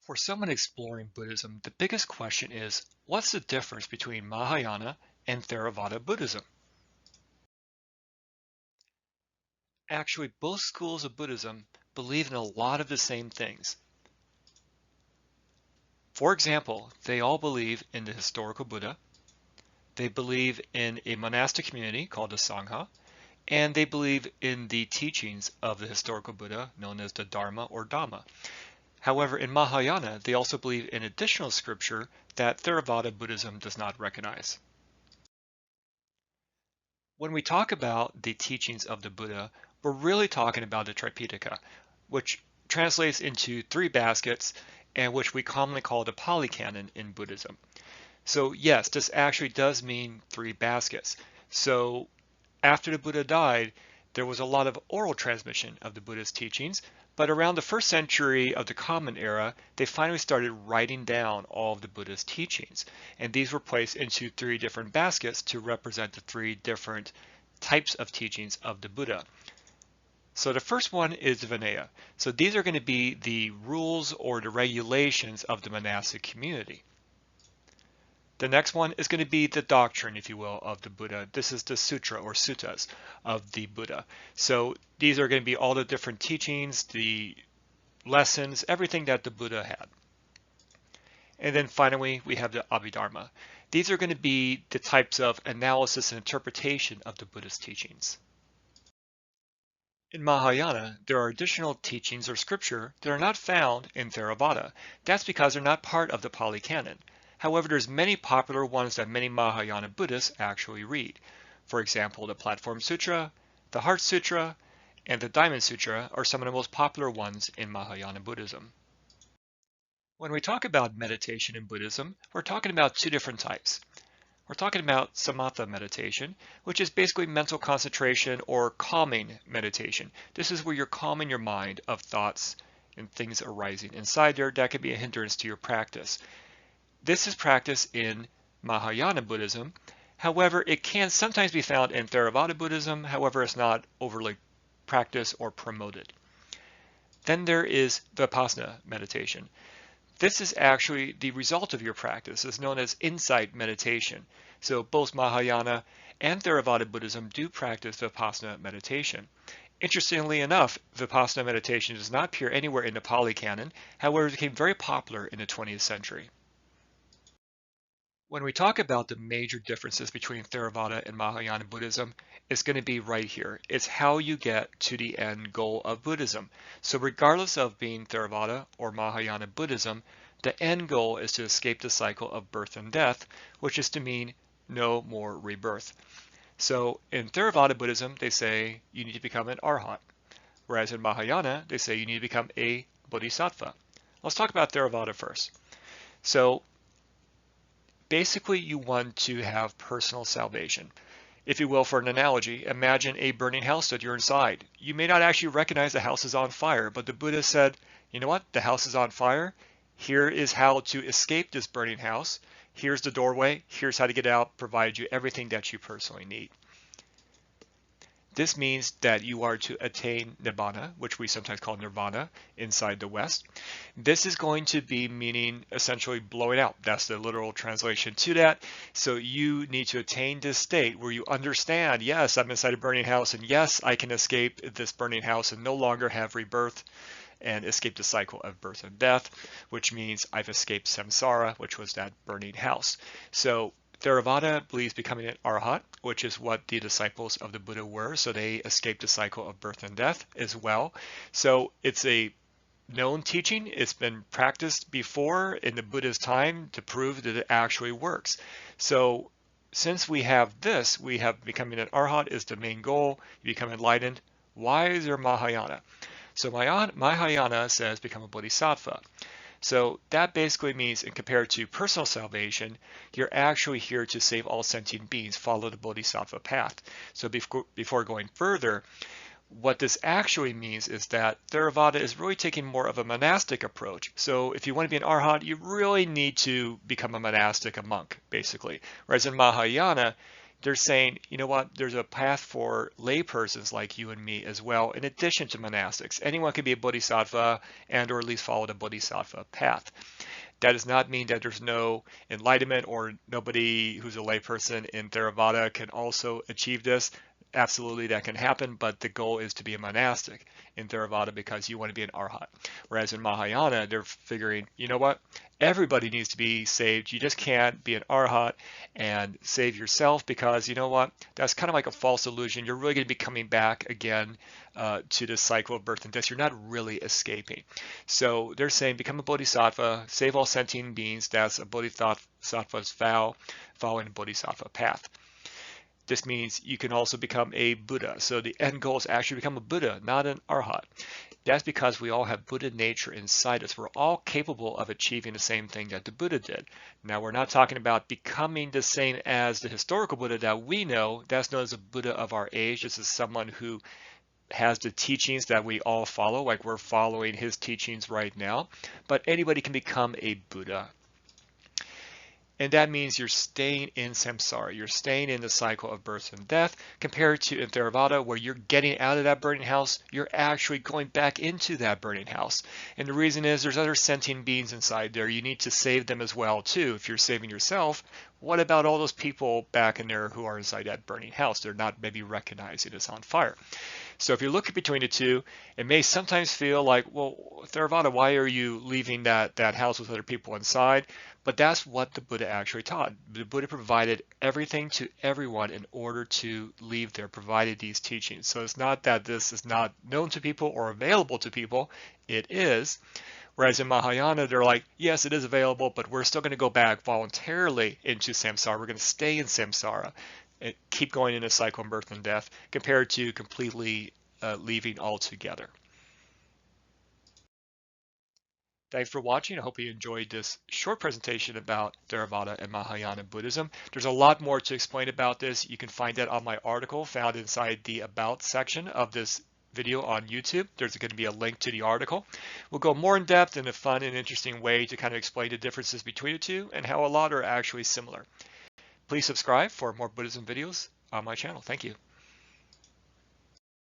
For someone exploring Buddhism, the biggest question is, what's the difference between Mahayana and Theravada Buddhism? Actually, both schools of Buddhism believe in a lot of the same things. For example, they all believe in the historical Buddha, they believe in a monastic community called the Sangha, and they believe in the teachings of the historical Buddha known as the Dharma or Dhamma. However, in Mahayana, they also believe in additional scripture that Theravada Buddhism does not recognize. When we talk about the teachings of the Buddha, we're really talking about the Tripitaka, which translates into three baskets and which we commonly call the Pali Canon in Buddhism. So yes, this actually does mean three baskets. So after the Buddha died, there was a lot of oral transmission of the Buddha's teachings, but around the first century of the Common Era, they finally started writing down all of the Buddha's teachings. And these were placed into three different baskets to represent the three different types of teachings of the Buddha. So the first one is Vinaya. So these are going to be the rules or the regulations of the monastic community. The next one is going to be the doctrine, if you will, of the Buddha. This is the sutra or suttas of the Buddha. So these are going to be all the different teachings, the lessons, everything that the Buddha had. And then finally, we have the Abhidharma. These are going to be the types of analysis and interpretation of the Buddha's teachings. In Mahayana, there are additional teachings or scripture that are not found in Theravada. That's because they're not part of the Pali Canon. However, there's many popular ones that many Mahayana Buddhists actually read. For example, the Platform Sutra, the Heart Sutra, and the Diamond Sutra are some of the most popular ones in Mahayana Buddhism. When we talk about meditation in Buddhism, we're talking about two different types. We're talking about samatha meditation, which is basically mental concentration or calming meditation. This is where you're calming your mind of thoughts and things arising inside there that could be a hindrance to your practice. This is practiced in Mahayana Buddhism. However, it can sometimes be found in Theravada Buddhism. However, it's not overly practiced or promoted. Then there is Vipassana meditation. This is actually the result of your practice. It's known as insight meditation. So both Mahayana and Theravada Buddhism do practice Vipassana meditation. Interestingly enough, Vipassana meditation does not appear anywhere in the Pali Canon. However, it became very popular in the 20th century. When we talk about the major differences between Theravada and Mahayana Buddhism, it's going to be right here. It's how you get to the end goal of Buddhism. So regardless of being Theravada or Mahayana Buddhism, the end goal is to escape the cycle of birth and death, which is to mean no more rebirth. So in Theravada Buddhism, they say you need to become an arhat, whereas in Mahayana, they say you need to become a bodhisattva. Let's talk about Theravada first. So basically, you want to have personal salvation. If you will, for an analogy, imagine a burning house that you're inside. You may not actually recognize the house is on fire, but the Buddha said, you know what, the house is on fire. Here is how to escape this burning house. Here's the doorway. Here's how to get out, provide you everything that you personally need. This means that you are to attain nibbana, which we sometimes call nirvana inside the West. This is going to be meaning essentially blowing out. That's the literal translation to that. So you need to attain this state where you understand, yes, I'm inside a burning house, and yes, I can escape this burning house and no longer have rebirth and escape the cycle of birth and death, which means I've escaped samsara, which was that burning house. So Theravada believes becoming an arhat, which is what the disciples of the Buddha were. So they escaped the cycle of birth and death as well. So it's a known teaching. It's been practiced before in the Buddha's time to prove that it actually works. So since we have this, we have becoming an arhat is the main goal. You become enlightened. Why is there Mahayana? So Mahayana says become a bodhisattva. So that basically means, in compared to personal salvation, you're actually here to save all sentient beings, follow the bodhisattva path. So before going further, what this actually means is that Theravada is really taking more of a monastic approach. So if you want to be an arhat, you really need to become a monastic, a monk, basically. Whereas in Mahayana, they're saying, you know what, there's a path for laypersons like you and me as well, in addition to monastics. Anyone can be a bodhisattva and or at least follow the bodhisattva path. That does not mean that there's no enlightenment or nobody who's a layperson in Theravada can also achieve this. Absolutely, that can happen, but the goal is to be a monastic in Theravada because you want to be an arhat. Whereas in Mahayana, they're figuring, you know what? Everybody needs to be saved. You just can't be an arhat and save yourself because, you know what? That's kind of like a false illusion. You're really going to be coming back again to this cycle of birth and death. You're not really escaping. So they're saying become a bodhisattva, save all sentient beings. That's a bodhisattva's vow, following the bodhisattva path. This means you can also become a Buddha. So the end goal is actually become a Buddha, not an Arhat. That's because we all have Buddha nature inside us. We're all capable of achieving the same thing that the Buddha did. Now, we're not talking about becoming the same as the historical Buddha that we know. That's known as a Buddha of our age. This is someone who has the teachings that we all follow, like we're following his teachings right now. But anybody can become a Buddha. And that means you're staying in samsara. You're staying in the cycle of birth and death, compared to in Theravada, where you're getting out of that burning house, you're actually going back into that burning house. And the reason is there's other sentient beings inside there. You need to save them as well, too. If you're saving yourself, what about all those people back in there who are inside that burning house? They're not maybe recognizing it's on fire. So if you look between the two, it may sometimes feel like, well, Theravada, why are you leaving that house with other people inside? But that's what the Buddha actually taught. The Buddha provided everything to everyone in order to leave there, provided these teachings. So it's not that this is not known to people or available to people. It is. Whereas in Mahayana, they're like, yes, it is available, but we're still going to go back voluntarily into samsara. We're going to stay in samsara and keep going in a cycle of birth and death, compared to completely leaving altogether. Thanks for watching. I hope you enjoyed this short presentation about Theravada and Mahayana Buddhism. There's a lot more to explain about this. You can find that on my article found inside the About section of this video on YouTube. There's going to be a link to the article. We'll go more in depth in a fun and interesting way to kind of explain the differences between the two and how a lot are actually similar. Please subscribe for more Buddhism videos on my channel. Thank you.